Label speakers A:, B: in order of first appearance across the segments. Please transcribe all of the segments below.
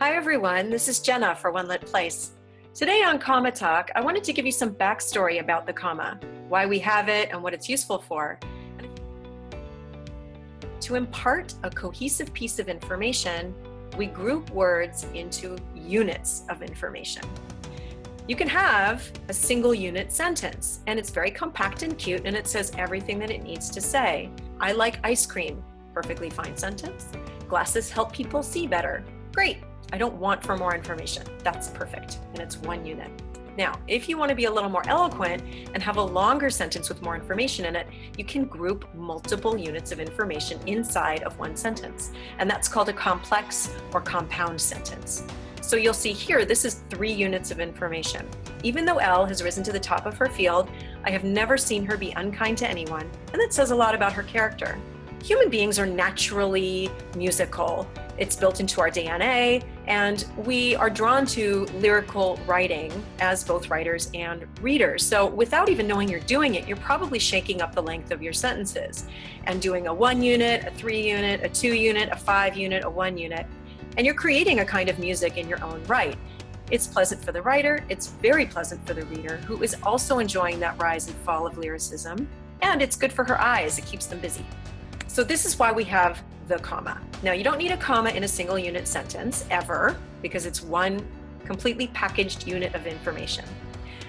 A: Hi everyone, this is Jenna for One Lit Place. Today on Comma Talk, I wanted to give you some backstory about the comma, why we have it and what it's useful for. To impart a cohesive piece of information, we group words into units of information. You can have a single unit sentence, and it's very compact and cute, and it says everything that it needs to say. I like ice cream, perfectly fine sentence. Glasses help people see better, great. I don't want for more information. That's perfect, and it's one unit. Now, if you want to be a little more eloquent and have a longer sentence with more information in it, you can group multiple units of information inside of one sentence, and that's called a complex or compound sentence. So you'll see here, this is 3 units of information. Even though Elle has risen to the top of her field, I have never seen her be unkind to anyone, and that says a lot about her character. Human beings are naturally musical. It's built into our DNA, and we are drawn to lyrical writing as both writers and readers. So without even knowing you're doing it, you're probably shaking up the length of your sentences and doing a 1 unit, a 3 unit, a 2 unit, a 5 unit, a 1 unit, and you're creating a kind of music in your own right. It's pleasant for the writer, it's very pleasant for the reader, who is also enjoying that rise and fall of lyricism, and it's good for her eyes, it keeps them busy. So this is why we have the comma. Now, you don't need a comma in a single unit sentence ever, because it's one completely packaged unit of information.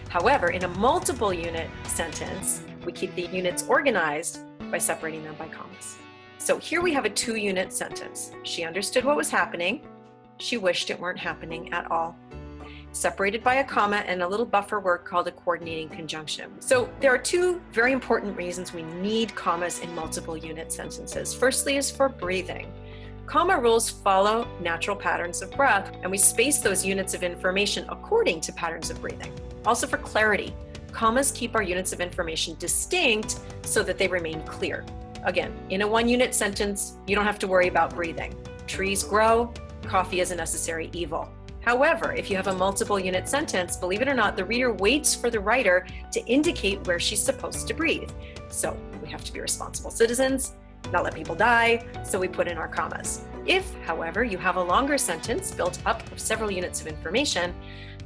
A: However, in a multiple unit sentence, we keep the units organized by separating them by commas. So here we have a 2 unit sentence. She understood what was happening. She wished it weren't happening at all. Separated by a comma and a little buffer word called a coordinating conjunction. So there are 2 very important reasons we need commas in multiple unit sentences. Firstly is for breathing. Comma rules follow natural patterns of breath, and we space those units of information according to patterns of breathing. Also for clarity, commas keep our units of information distinct so that they remain clear. Again, in a 1 unit sentence, you don't have to worry about breathing. Trees grow, coffee is a necessary evil. However, if you have a multiple unit sentence, believe it or not, the reader waits for the writer to indicate where she's supposed to breathe. So we have to be responsible citizens, not let people die, so we put in our commas. If, however, you have a longer sentence built up of several units of information,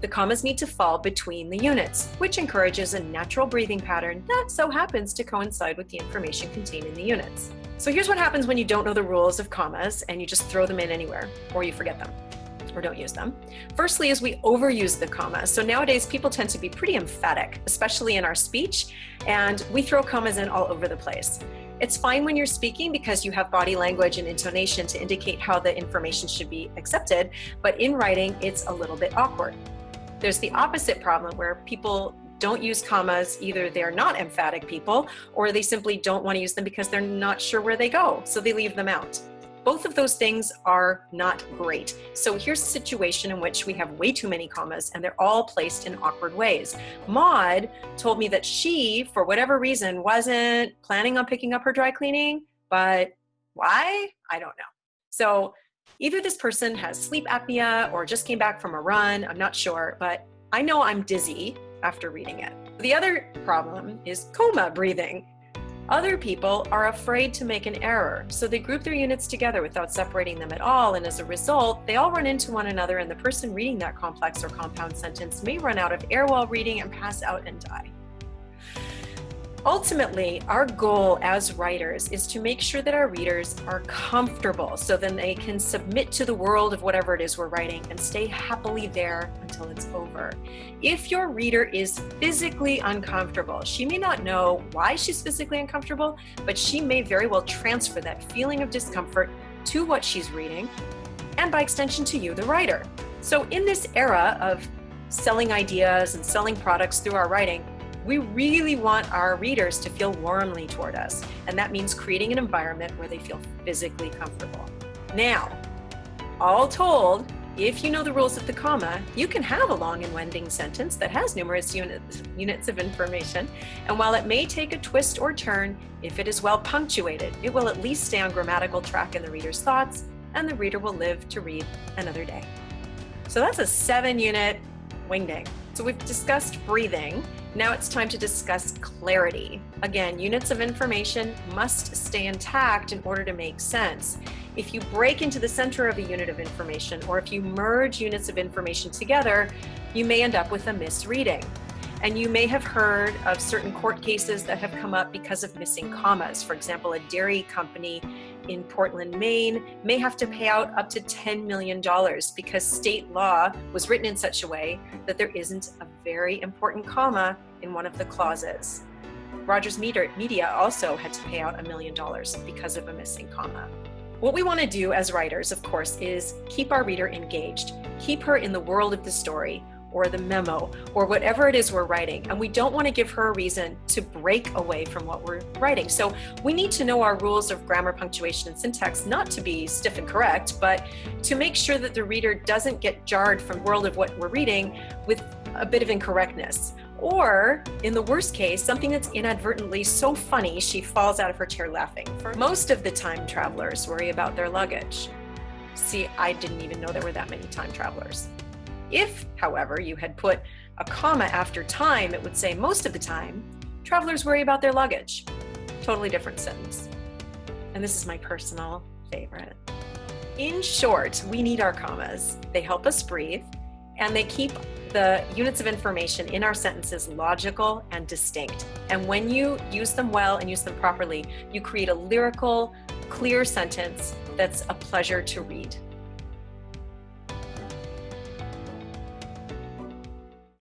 A: the commas need to fall between the units, which encourages a natural breathing pattern that so happens to coincide with the information contained in the units. So here's what happens when you don't know the rules of commas and you just throw them in anywhere, or you forget them, or don't use them. Firstly is we overuse the comma. So nowadays people tend to be pretty emphatic, especially in our speech, and we throw commas in all over the place. It's fine when you're speaking because you have body language and intonation to indicate how the information should be accepted, but in writing it's a little bit awkward. There's the opposite problem where people don't use commas, either they're not emphatic people or they simply don't want to use them because they're not sure where they go, so they leave them out. Both of those things are not great. So here's a situation in which we have way too many commas and they're all placed in awkward ways. Maud told me that she, for whatever reason, wasn't planning on picking up her dry cleaning, but why? I don't know. So either this person has sleep apnea or just came back from a run, I'm not sure, but I know I'm dizzy after reading it. The other problem is coma breathing. Other people are afraid to make an error, so they group their units together without separating them at all, and as a result, they all run into one another, and the person reading that complex or compound sentence may run out of air while reading and pass out and die. Ultimately, our goal as writers is to make sure that our readers are comfortable so then they can submit to the world of whatever it is we're writing and stay happily there until it's over. If your reader is physically uncomfortable, she may not know why she's physically uncomfortable, but she may very well transfer that feeling of discomfort to what she's reading and by extension to you, the writer. So in this era of selling ideas and selling products through our writing, we really want our readers to feel warmly toward us, and that means creating an environment where they feel physically comfortable. Now, all told, if you know the rules of the comma, you can have a long and winding sentence that has numerous units of information, and while it may take a twist or turn, if it is well punctuated, it will at least stay on grammatical track in the reader's thoughts, and the reader will live to read another day. So that's a 7-unit wingding. So we've discussed breathing. Now it's time to discuss clarity. Again, units of information must stay intact in order to make sense. If you break into the center of a unit of information, or if you merge units of information together, you may end up with a misreading. And you may have heard of certain court cases that have come up because of missing commas. For example, a dairy company in Portland, Maine may have to pay out up to $10 million because state law was written in such a way that there isn't a very important comma in one of the clauses. Rogers Media also had to pay out $1 million because of a missing comma. What we want to do as writers, of course, is keep our reader engaged, keep her in the world of the story, or the memo, or whatever it is we're writing. And we don't want to give her a reason to break away from what we're writing. So we need to know our rules of grammar, punctuation, and syntax, not to be stiff and correct, but to make sure that the reader doesn't get jarred from the world of what we're reading with a bit of incorrectness. Or, in the worst case, something that's inadvertently so funny she falls out of her chair laughing. For most of the time travelers worry about their luggage. See, I didn't even know there were that many time travelers. If, however, you had put a comma after time, it would say most of the time, travelers worry about their luggage. Totally different sentence. And this is my personal favorite. In short, we need our commas. They help us breathe, and they keep the units of information in our sentences logical and distinct. And when you use them well and use them properly, you create a lyrical, clear sentence that's a pleasure to read.